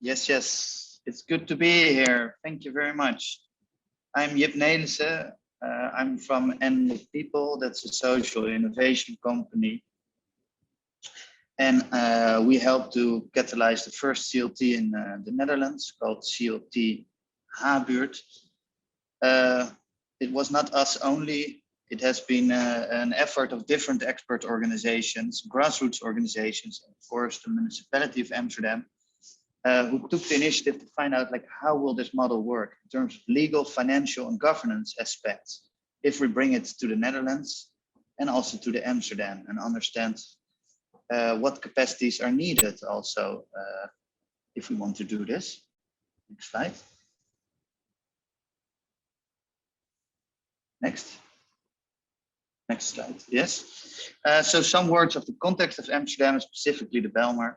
Yes, yes, it's good to be here. Thank you very much. I'm Jip Nelissen. I'm from End of People. That's a social innovation company. And we help to catalyze the first CLT in the Netherlands called CLT H Buurt. It was not us only. It has been an effort of different expert organizations, grassroots organizations, and of course the municipality of Amsterdam, who took the initiative to find out like how will this model work in terms of legal, financial, and governance aspects if we bring it to the Netherlands and also to the Amsterdam and understand what capacities are needed also if we want to do this. Next slide. Next slide, yes. So some words of the context of Amsterdam, specifically the Bijlmer.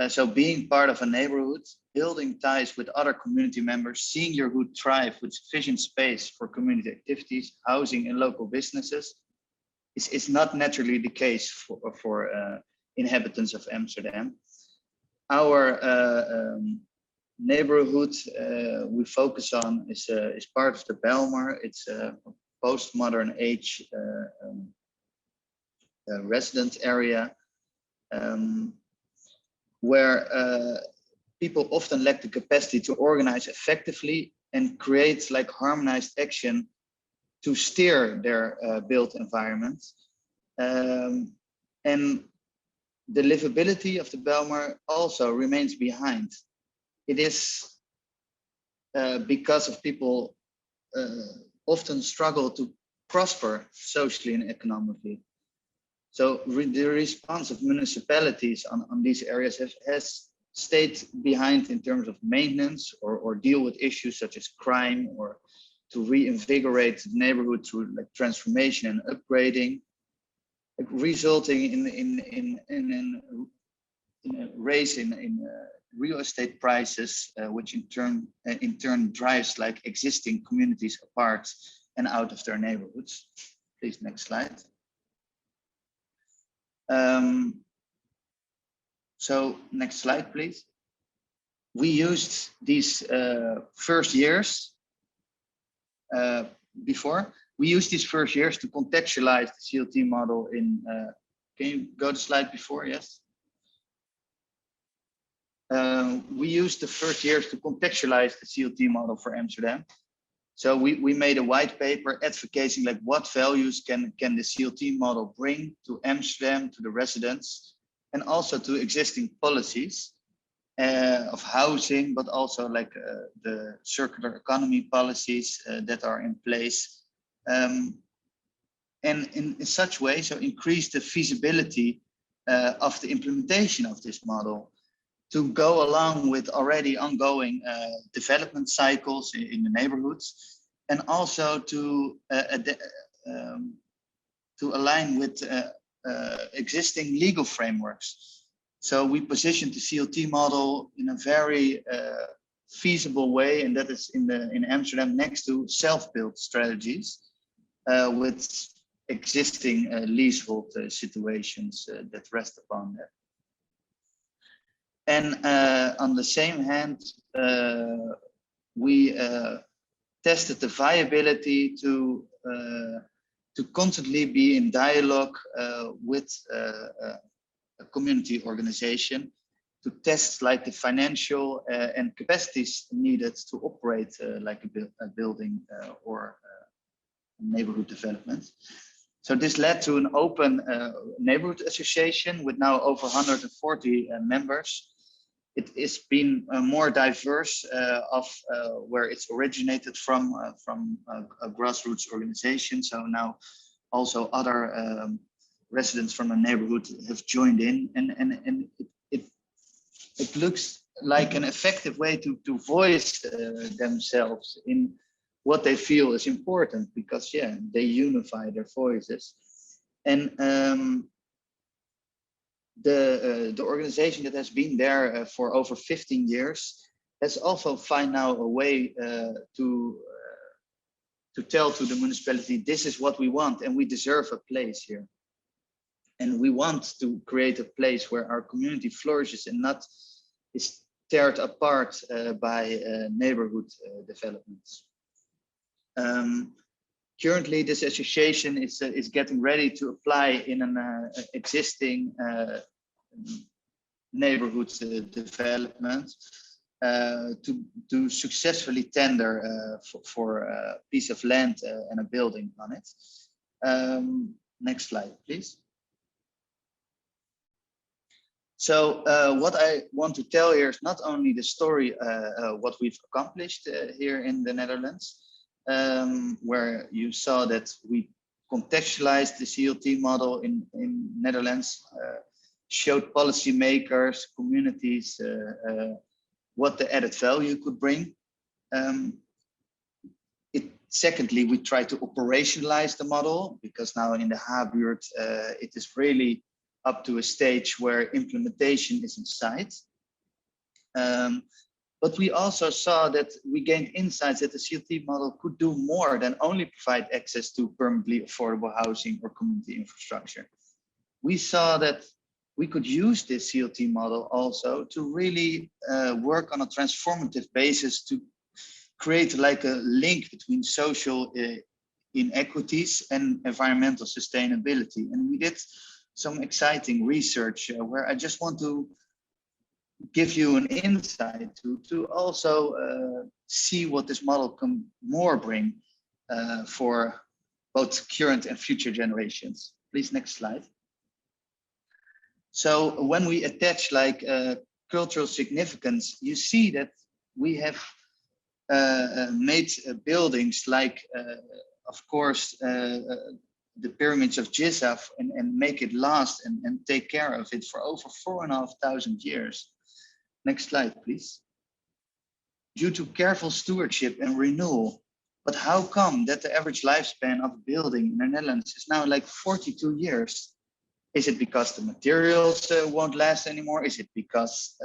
So being part of a neighborhood, building ties with other community members, seeing your hood thrive with sufficient space for community activities, housing and local businesses is not naturally the case for inhabitants of Amsterdam. Our neighborhood we focus on is part of the Bijlmer. It's a postmodern age resident area where people often lack the capacity to organize effectively and create like harmonized action to steer their built environment. And the livability of the Bijlmer also remains behind. It is because of people often struggle to prosper socially and economically. So the response of municipalities on these areas has stayed behind in terms of maintenance or deal with issues such as crime, or to reinvigorate the neighborhood through like transformation and upgrading, like resulting in a raise in real estate prices, which in turn drives like existing communities apart and out of their neighborhoods. Please, next slide. So next slide, please. We used these first years before. We used these first years to contextualize the CLT model in, can you go to slide before, yes? We used the first years to contextualize the CLT model for Amsterdam. So we made a white paper advocating like what values can the CLT model bring to Amsterdam, to the residents, and also to existing policies of housing, but also like the circular economy policies that are in place. And in such way, so increase the feasibility of the implementation of this model to go along with already ongoing development cycles in the neighborhoods, and also to align with existing legal frameworks. So we positioned the CLT model in a very feasible way, and that is in Amsterdam next to self-built strategies with existing leasehold situations that rest upon that. And on the same hand, we tested the viability to constantly be in dialogue with a community organization to test like the financial and capacities needed to operate like a building or neighborhood development. So this led to an open neighborhood association with now over 140 members. It has been more diverse of where it's originated from a grassroots organization. So now also other residents from the neighborhood have joined in, and it looks like an effective way to voice themselves in what they feel is important, because yeah, they unify their voices. And the organization that has been there for over 15 years has also found now a way to tell to the municipality, this is what we want and we deserve a place here. And we want to create a place where our community flourishes and not is teared apart by neighborhood developments. Currently, this association is getting ready to apply in an existing neighborhood development to successfully tender for a piece of land and a building on it. Next slide, please. So what I want to tell here is not only the story, what we've accomplished here in the Netherlands, where you saw that we contextualized the CLT model in Netherlands, showed policymakers, communities, what the added value could bring. Secondly, we try to operationalize the model, because now in the H Buurt, it is really up to a stage where implementation is in sight. But we also saw that we gained insights that the CLT model could do more than only provide access to permanently affordable housing or community infrastructure. We saw that we could use this CLT model also to really work on a transformative basis to create like a link between social inequities and environmental sustainability. And we did some exciting research where I just want to give you an insight to also see what this model can more bring for both current and future generations. Please, next slide. So when we attach like cultural significance, you see that we have made buildings like, of course, the pyramids of Giza and make it last and take care of it for over 4,500 years. Next slide, please. Due to careful stewardship and renewal. But how come that the average lifespan of a building in the Netherlands is now like 42 years? Is it because the materials won't last anymore? Is it because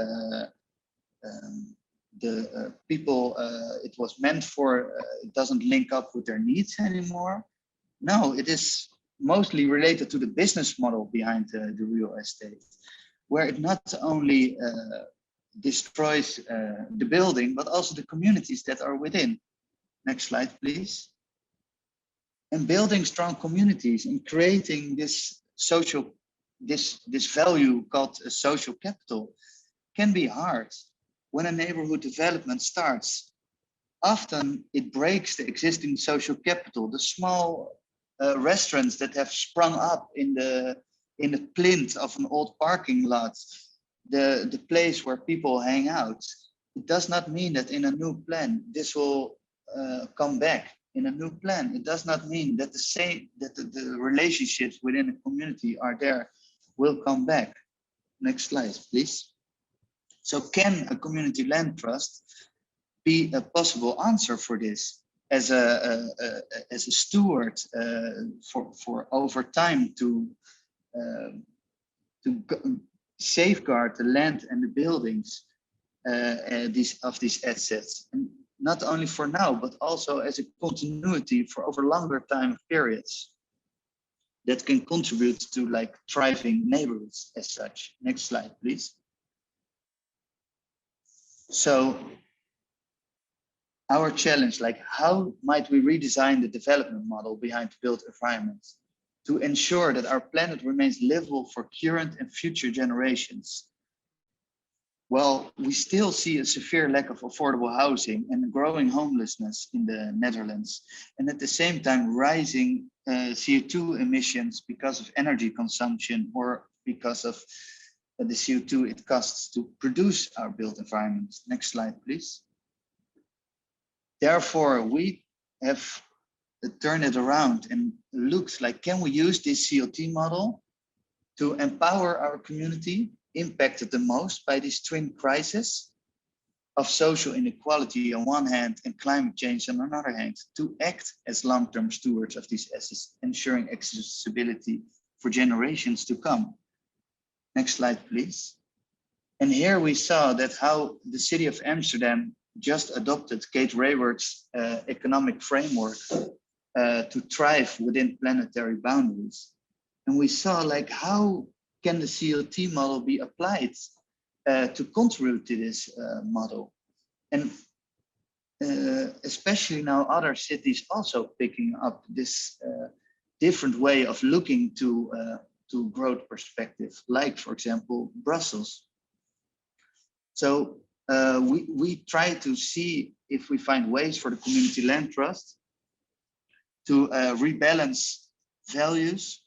the people it was meant for it doesn't link up with their needs anymore? No, it is mostly related to the business model behind the real estate, where it not only destroys the building, but also the communities that are within. Next slide, please. And building strong communities and creating this social, this value called a social capital can be hard. When a neighborhood development starts, often it breaks the existing social capital, the small restaurants that have sprung up in the plinth of an old parking lot, the place where people hang out. It does not mean that in a new plan this will come back. In a new plan, it does not mean that the relationships within a community are there, will come back. Next slide, please. So can a community land trust be a possible answer for this as a steward for over time to safeguard the land and the buildings of these assets, and not only for now, but also as a continuity for over longer time periods that can contribute to like thriving neighborhoods as such. Next slide, please. So our challenge, like how might we redesign the development model behind the built environment to ensure that our planet remains livable for current and future generations? Well, we still see a severe lack of affordable housing and growing homelessness in the Netherlands. And at the same time, rising CO2 emissions because of energy consumption or because of the CO2 it costs to produce our built environment. Next slide, please. Therefore, we have turned it around and looked like, can we use this CLT model to empower our community impacted the most by this twin crisis of social inequality on one hand and climate change on another hand, to act as long-term stewards of these assets, ensuring accessibility for generations to come. Next slide, please. And here we saw that how the city of Amsterdam just adopted Kate Raworth's economic framework to thrive within planetary boundaries. And we saw like how can the CLT model be applied to contribute to this model. And especially now other cities also picking up this different way of looking to growth perspective, like for example, Brussels. So we try to see if we find ways for the community land trust to rebalance values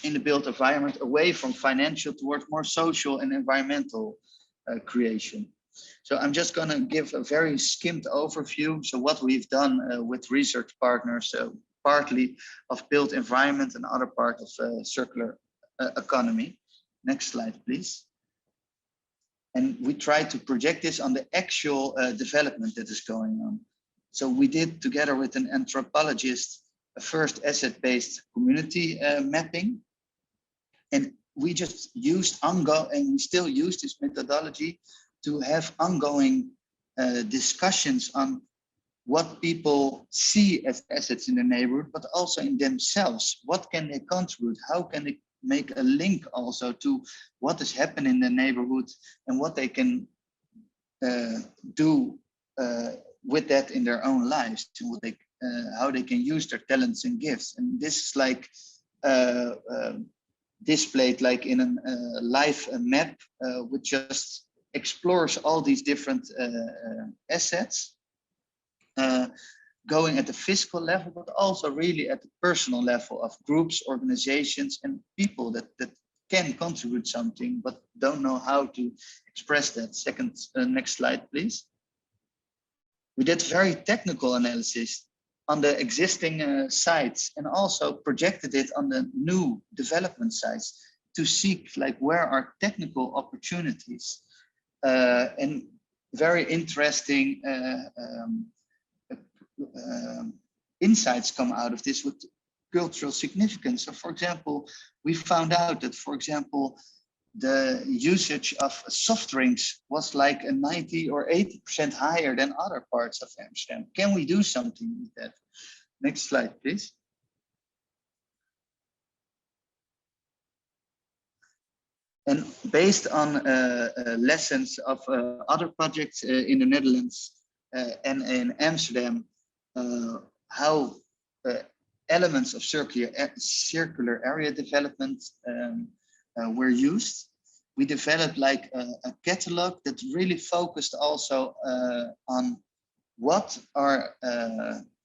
in the built environment away from financial towards more social and environmental creation. So I'm just going to give a very skimmed overview. So what we've done with research partners, partly of built environment and other part of circular economy. Next slide, please. And we try to project this on the actual development that is going on. So we did, together with an anthropologist, a first asset-based community mapping. And we just used and we still use this methodology to have ongoing discussions on what people see as assets in the neighborhood, but also in themselves. What can they contribute? How can they make a link also to what is happening in the neighborhood and what they can do with that in their own lives, and what they, how they can use their talents and gifts. And this is like displayed like in a live map, which just explores all these different assets, going at the physical level, but also really at the personal level of groups, organizations, and people that can contribute something, but don't know how to express that. Next slide, please. We did very technical analysis on the existing sites and also projected it on the new development sites to seek like where are technical opportunities. And very interesting insights come out of this with cultural significance. So for example, we found out that, for example, the usage of soft drinks was like a 90 or 80% higher than other parts of Amsterdam. Can we do something with that? Next slide, please. And based on lessons of other projects in the Netherlands and in Amsterdam, how elements of circular area development were used. We developed like a catalog that really focused also on what are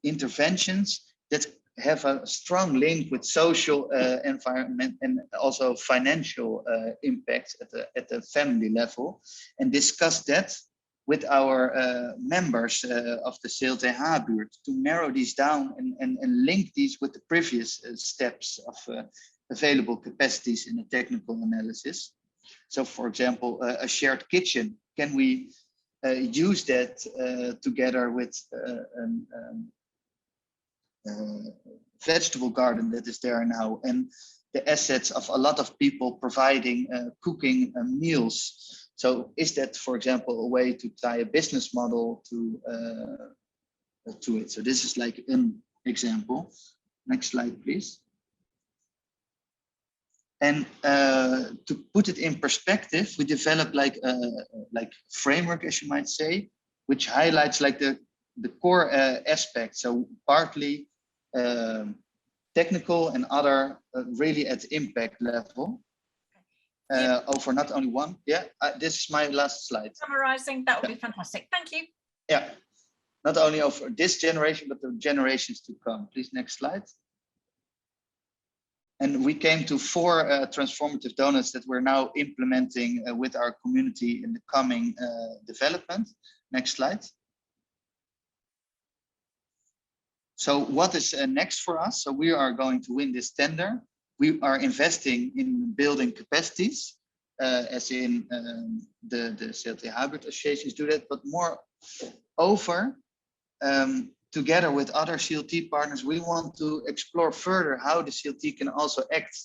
interventions that have a strong link with social environment and also financial impact at the family level, and discuss that with our members of the CLT H Buurt to narrow these down and link these with the previous steps of available capacities in the technical analysis. So for example, a shared kitchen, can we use that together with vegetable garden that is there now, and the assets of a lot of people providing cooking meals. So is that, for example, a way to tie a business model to it? So this is like an example. Next slide, please. And to put it in perspective, we developed like framework, as you might say, which highlights like the core aspects. So partly technical and other really at impact level. Over not only one. Yeah, this is my last slide. Summarizing, that would be fantastic. Thank you. Yeah, not only over this generation, but the generations to come. Please, next slide. And we came to 4 transformative donuts that we're now implementing with our community in the coming development. Next slide. So what is next for us? So we are going to win this tender. We are investing in building capacities, as in the CLT H Buurt associations do that, but moreover, together with other CLT partners, we want to explore further how the CLT can also act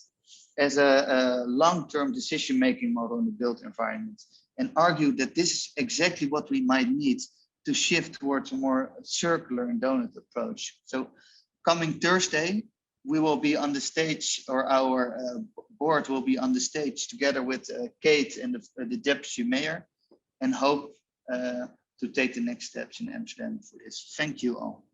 as a long-term decision-making model in the built environment, and argue that this is exactly what we might need to shift towards a more circular and donut approach. So coming Thursday, we will be on the stage, or our board will be on the stage together with Kate and the deputy mayor, and hope to take the next steps in Amsterdam for this. Thank you all.